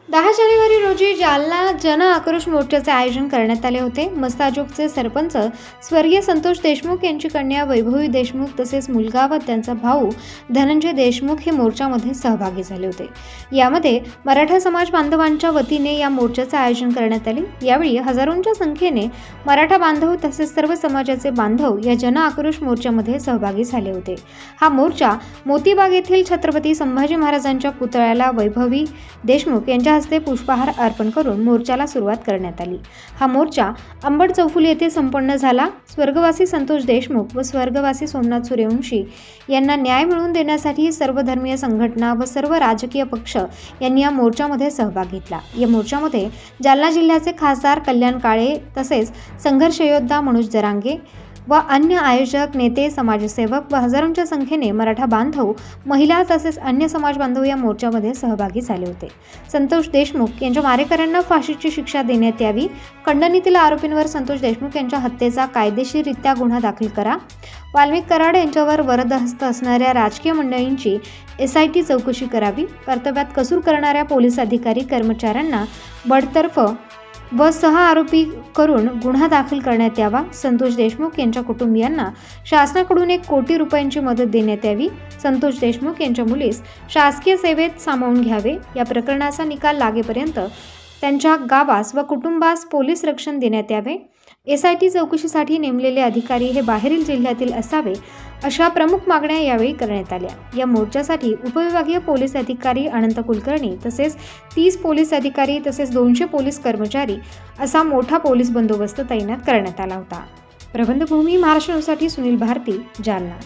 10 जानेवारी रोजी जालना जन आक्रोश मोर्चाचे आयोजन करण्यात आले होते। मस्ताजोगचे सरपंच स्वर्गीय संतोष देशमुख यांची कन्या वैभवी देशमुख तसेच मुलगा व त्यांचा भाऊ धनंजय देशमुख हे मोर्चामध्ये सहभागी झाले होते। यामध्ये मराठा समाज बांधवांच्या वतीने या मोर्चाचे आयोजन करण्यात आले। यावेळी हजारोंच्या संख्येने मराठा बांधव तसेच सर्व समाजाचे बांधव या जन आक्रोश मोर्चामध्ये सहभागी झाले होते। हा मोर्चा मोतीबाग येथील छत्रपती संभाजी महाराजांच्या पुतळ्याला वैभवी देशमुख यांच्या हस्ते पुष्पहार अर्पण करून मोर्चाला सुरुवात करण्यात आली। हा मोर्चा अंबड चौफुली येथे संपन्न झाला। स्वर्गवासी संतोष देशमुख व स्वर्गवासी सोमनाथ सूर्यवंशी यांना न्याय मिळवून देण्यासाठी सर्वधर्मीय संघटना व सर्व राजकीय पक्ष यांनी या मोर्चामध्ये सहभाग घेतला। या मोर्चामध्ये जालना जिल्ह्याचे खासदार कल्याण काळे तसेच संघर्ष योद्धा मनोज जरांगे व अन्य आयोजक नेते समाजसेवक व हजारोंच्या संख्येने मराठा बांधव महिला तसेच अन्य समाज बांधव या मोर्चामध्ये सहभागी झाले होते। संतोष देशमुख यांच्या मारेकऱ्यांना फाशीची शिक्षा देण्यात यावी, खंडणीतील आरोपींवर संतोष देशमुख यांच्या हत्येचा कायदेशीररित्या गुन्हा दाखल करा, वाल्मिक कराड यांच्यावर वरदहस्त असणाऱ्या राजकीय मंडळींची SIT चौकशी करावी, कर्तव्यात कसूर करणाऱ्या पोलीस अधिकारी कर्मचाऱ्यांना बडतर्फ व 6 आरोपी करून गुन्हा दाखल करण्यात यावा, संतोष देशमुख यांच्या कुटुंबियांना शासनाकडून 1 कोटी रुपयांची मदत देण्यात यावी, संतोष देशमुख यांच्या मुलीस शासकीय सेवेत सामावून घ्यावे, या प्रकरणाचा निकाल लागेपर्यंत त्यांच्या गावास व कुटुंबास पोलीस रक्षण देण्यात यावे, SIT चौकशीसाठी नेमलेले अधिकारी हे बाहेरील जिल्ह्यातील असावे, अशा प्रमुख मागण्या यावेळी करण्यात आल्या। या मोर्चासाठी उपविभागीय पोलीस अधिकारी अनंत कुलकर्णी तसेच 30 पोलीस अधिकारी तसेच 200 पोलीस कर्मचारी असा मोठा पोलीस बंदोबस्त तैनात करण्यात आला होता। प्रबंधभूमी महाराष्ट्रासाठी सुनील भारती, जालना।